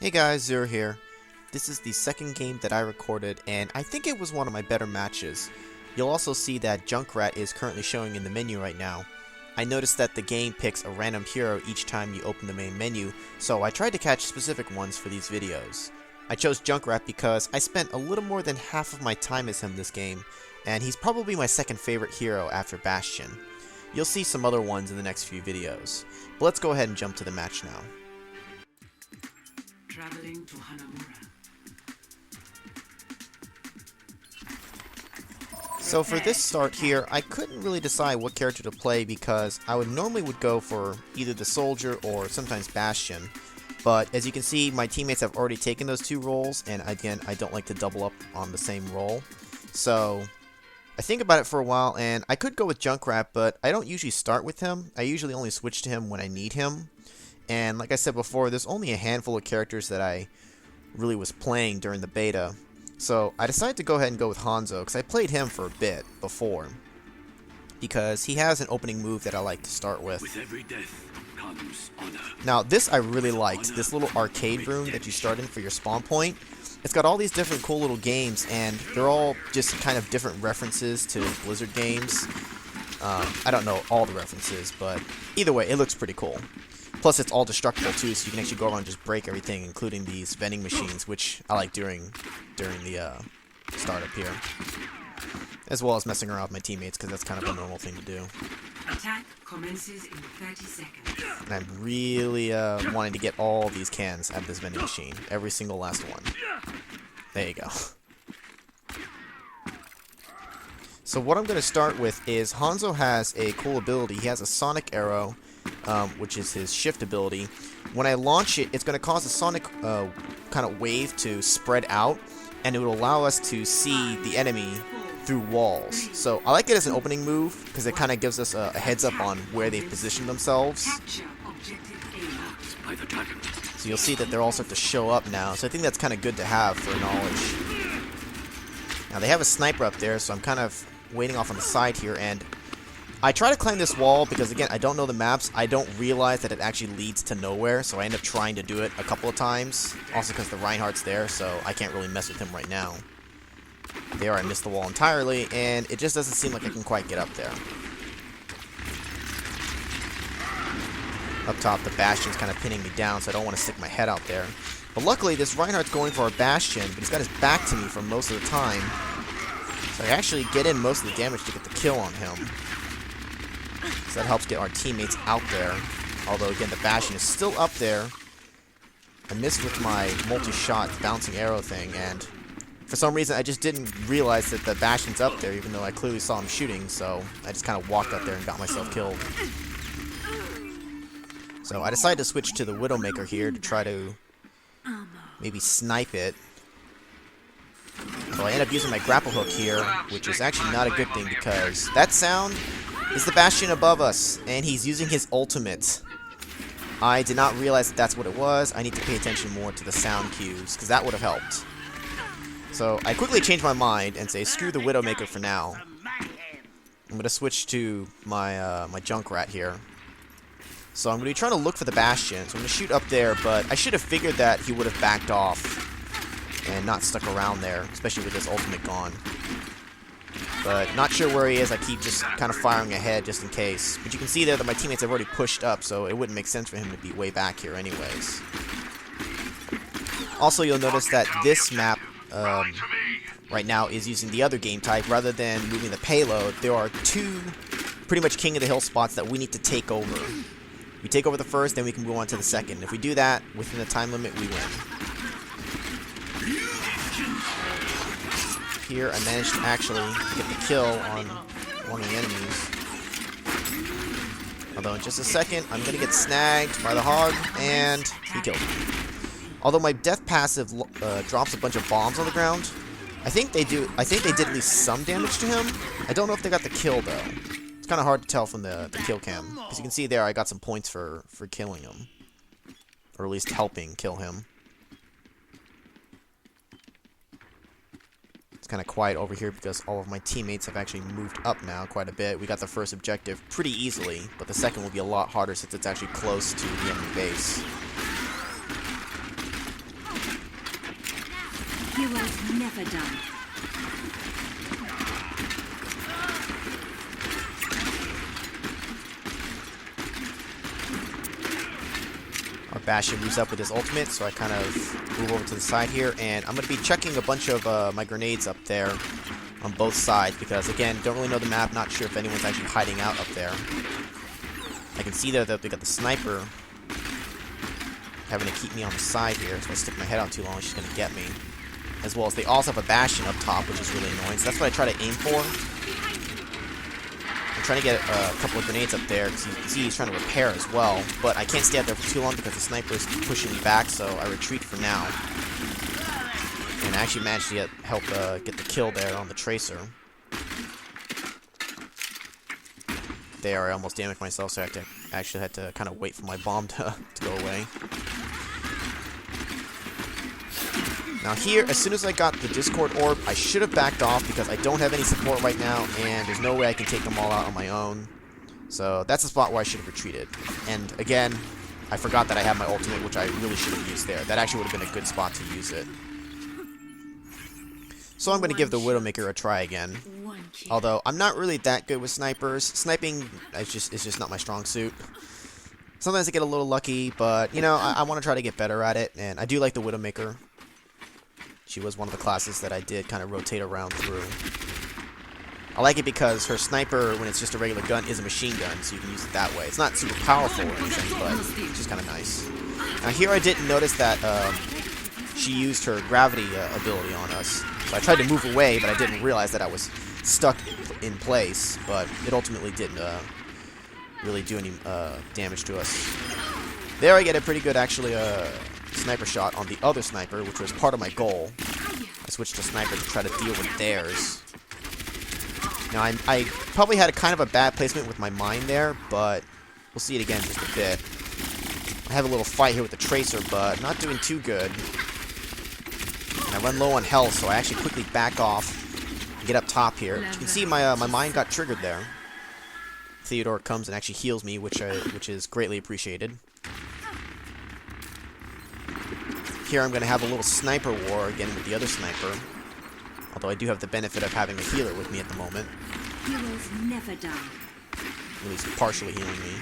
Hey guys, Zero here. This is the second game that I recorded, and I think it was one of my better matches. You'll also see that Junkrat is currently showing in the menu right now. I noticed that the game picks a random hero each time you open the main menu, so I tried to catch specific ones for these videos. I chose Junkrat because I spent a little more than half of my time as him this game, and he's probably my second favorite hero after Bastion. You'll see some other ones in the next few videos, but let's go ahead and jump to the match now. Traveling to Hanamura. So for this start here, I couldn't really decide what character to play because I normally would go for either the soldier or sometimes Bastion. But as you can see, my teammates have already taken those two roles, and again, I don't like to double up on the same role. So I think about it for a while, and I could go with Junkrat, but I don't usually start with him. I usually only switch to him when I need him. And like I said before, there's only a handful of characters that I really was playing during the beta. So I decided to go ahead and go with Hanzo, because I played him for a bit before. Because he has an opening move that I like to start with. With every death comes honor. Now this I really liked, this little arcade room that you start in for your spawn point. It's got all these different cool little games, and they're all just kind of different references to Blizzard games. I don't know all the references, but either way, it looks pretty cool. Plus, it's all destructible too, so you can actually go around and just break everything, including these vending machines, which I like during the startup here, as well as messing around with my teammates, because that's kind of a normal thing to do. Attack commences in 30 seconds. And I'm really wanting to get all these cans out of this vending machine, every single last one. There you go. So what I'm going to start with is Hanzo has a cool ability. He has a sonic arrow, which is his shift ability. When I launch it, it's going to cause a sonic kind of wave to spread out, and it will allow us to see the enemy through walls. So I like it as an opening move, because it kind of gives us a heads up on where they've positioned themselves. Capture objective A. By the dragon. So you'll see that they're all starting to show up now, so I think that's kind of good to have for knowledge. Now they have a sniper up there, so I'm kind of waiting off on the side here, and I try to climb this wall because, again, I don't know the maps. I don't realize that it actually leads to nowhere, so I end up trying to do it a couple of times. Also because the Reinhardt's there, so I can't really mess with him right now. There, I missed the wall entirely, and it just doesn't seem like I can quite get up there. Up top, the Bastion's kind of pinning me down, so I don't want to stick my head out there. But luckily, this Reinhardt's going for a Bastion, but he's got his back to me for most of the time. So I actually get in most of the damage to get the kill on him. So that helps get our teammates out there. Although, again, the Bastion is still up there. I missed with my multi-shot bouncing arrow thing, and for some reason I just didn't realize that the Bastion's up there, even though I clearly saw him shooting, so I just kind of walked up there and got myself killed. So I decided to switch to the Widowmaker here to try to maybe snipe it. So I end up using my grapple hook here, which is actually not a good thing because that sound is the Bastion above us, and he's using his ultimate. I did not realize that that's what it was. I need to pay attention more to the sound cues, because that would have helped. So I quickly changed my mind and say, screw the Widowmaker for now. I'm going to switch to my my Junkrat here. So I'm going to be trying to look for the Bastion. So I'm going to shoot up there, but I should have figured that he would have backed off and not stuck around there, especially with his ultimate gone. But not sure where he is. I keep just kind of firing ahead just in case. But you can see there that my teammates have already pushed up, so it wouldn't make sense for him to be way back here anyways. Also, you'll notice that this map right now is using the other game type rather than moving the payload. There are two pretty much king of the hill spots that we need to take over. We take over the first, then we can go on to the second. If we do that within the time limit, we win. Here, I managed to actually get the kill on one of the enemies. Although in just a second, I'm going to get snagged by the hog, and he killed me. Although my death passive drops a bunch of bombs on the ground, I think they did at least some damage to him. I don't know if they got the kill, though. It's kind of hard to tell from the kill cam. Because you can see there, I got some points for killing him. Or at least helping kill him. Kind of quiet over here because all of my teammates have actually moved up now quite a bit. We got the first objective pretty easily, but the second will be a lot harder since it's actually close to the enemy base. Heroes never die. Our Bastion moves up with his ultimate, so I kind of move over to the side here, and I'm going to be checking a bunch of my grenades up there on both sides, because again, don't really know the map, not sure if anyone's actually hiding out up there. I can see there that they got the sniper having to keep me on the side here, so if I stick my head out too long, she's going to get me. As well as they also have a Bastion up top, which is really annoying, so that's what I try to aim for. I'm trying to get a couple of grenades up there, because you can see he's trying to repair as well, but I can't stay out there for too long because the sniper is pushing me back, so I retreat for now. And I actually managed to help get the kill there on the Tracer. There, I almost damaged myself, so I actually had to kind of wait for my bomb to go away. Now here, as soon as I got the Discord Orb, I should have backed off because I don't have any support right now, and there's no way I can take them all out on my own. So that's the spot where I should have retreated. And again, I forgot that I have my ultimate, which I really should have used there. That actually would have been a good spot to use it. So I'm going to give the Widowmaker a try again. Although, I'm not really that good with snipers. Sniping is just not my strong suit. Sometimes I get a little lucky, but, you know, I want to try to get better at it. And I do like the Widowmaker. She was one of the classes that I did kind of rotate around through. I like it because her sniper, when it's just a regular gun, is a machine gun, so you can use it that way. It's not super powerful or anything, but it's just kind of nice. Now here I didn't notice that she used her gravity ability on us. So I tried to move away, but I didn't realize that I was stuck in place, but it ultimately didn't really do any damage to us. There I get a pretty good, actually, sniper shot on the other sniper, which was part of my goal. I switched to sniper to try to deal with theirs. Now, I probably had a kind of a bad placement with my mine there, but we'll see it again in just a bit. I have a little fight here with the Tracer, but not doing too good. And I run low on health, so I actually quickly back off and get up top here. You can see my mine got triggered there. Theodore comes and actually heals me, which is greatly appreciated. Here I'm going to have a little sniper war again with the other sniper. Although I do have the benefit of having a healer with me at the moment. Heroes never die. At least partially healing me.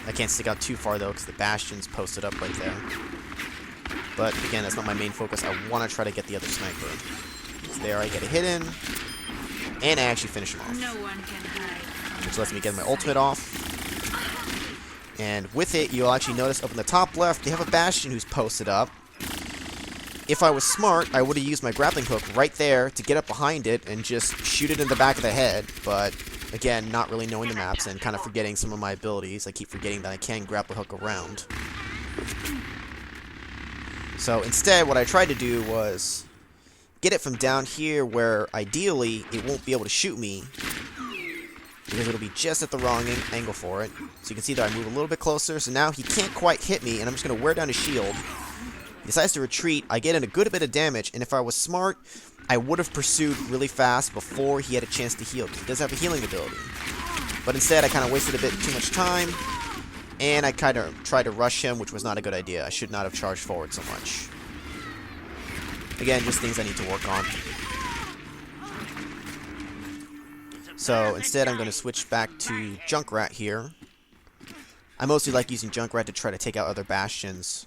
I can't stick out too far though because the Bastion's posted up right there. But again, that's not my main focus. I want to try to get the other sniper. So there I get a hit in. And I actually finish him off. No one can hide. Which lets me get my ultimate off. And with it, you'll actually notice up in the top left, they have a Bastion who's posted up. If I was smart, I would have used my grappling hook right there to get up behind it and just shoot it in the back of the head. But, again, not really knowing the maps and kind of forgetting some of my abilities. I keep forgetting that I can grapple hook around. So instead, what I tried to do was get it from down here where, ideally, it won't be able to shoot me. Because it'll be just at the wrong angle for it. So you can see that I move a little bit closer, so now he can't quite hit me, and I'm just going to wear down his shield. He decides to retreat, I get in a good bit of damage, and if I was smart, I would have pursued really fast before he had a chance to heal, because he does have a healing ability. But instead, I kind of wasted a bit too much time, and I kind of tried to rush him, which was not a good idea. I should not have charged forward so much. Again, just things I need to work on. So instead I'm going to switch back to Junkrat here. I mostly like using Junkrat to try to take out other Bastions.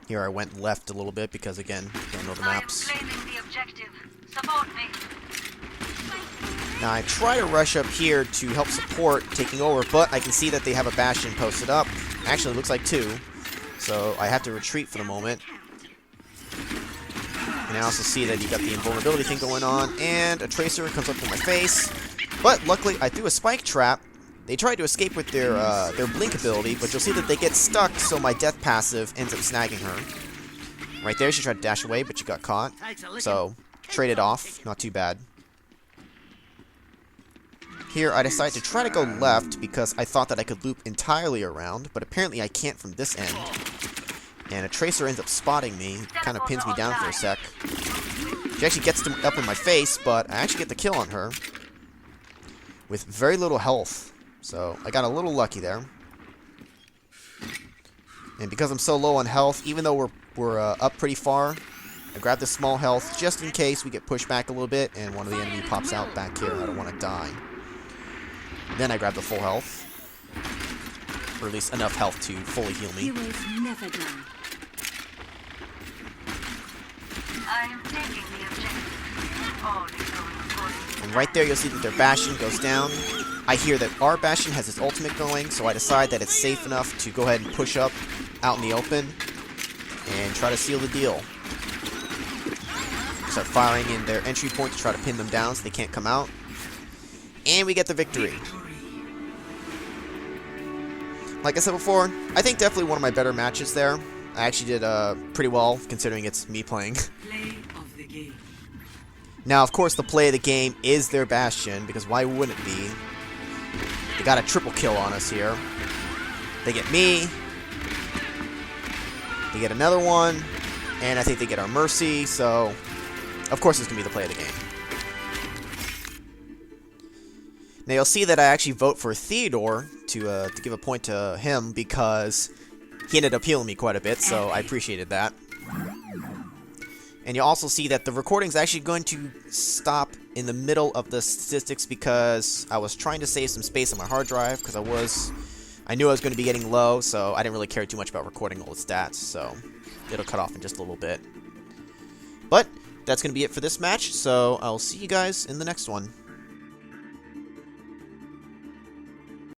Here I went left a little bit because again, don't know the maps. Now I try to rush up here to help support taking over, but I can see that they have a Bastion posted up. Actually, it looks like two. So I have to retreat for the moment. And I also see that you got the invulnerability thing going on, and a Tracer comes up in my face. But luckily, I threw a spike trap. They tried to escape with their blink ability, but you'll see that they get stuck, so my death passive ends up snagging her. Right there, she tried to dash away, but she got caught. So, traded off. Not too bad. Here, I decided to try to go left because I thought that I could loop entirely around, but apparently I can't from this end. And a Tracer ends up spotting me, kind of pins me down for a sec. She actually gets up in my face, but I actually get the kill on her. with very little health. So I got a little lucky there. And because I'm so low on health, even though we're up pretty far, I grab the small health just in case we get pushed back a little bit and one of the enemy pops out back here. I don't want to die. Then I grab the full health. Or at least enough health to fully heal me. Heroes never die. I am taking the objective. All is going according And right there you'll see that their Bastion goes down. I hear that our Bastion has its ultimate going, so I decide that it's safe enough to go ahead and push up out in the open and try to seal the deal. Start firing in their entry point to try to pin them down so they can't come out. And we get the victory. Like I said before, I think definitely one of my better matches there. I actually did pretty well considering it's me playing. Play of the game. Now, of course, the play of the game is their Bastion, because why wouldn't it be? They got a triple kill on us here. They get me. They get another one. And I think they get our Mercy, so of course it's going to be the play of the game. Now you'll see that I actually vote for Theodore to give a point to him because he ended up healing me quite a bit, so I appreciated that. And you'll also see that the recording's actually going to stop in the middle of the statistics because I was trying to save some space on my hard drive because I knew I was going to be getting low, so I didn't really care too much about recording all the stats, so it'll cut off in just a little bit. But that's going to be it for this match, so I'll see you guys in the next one.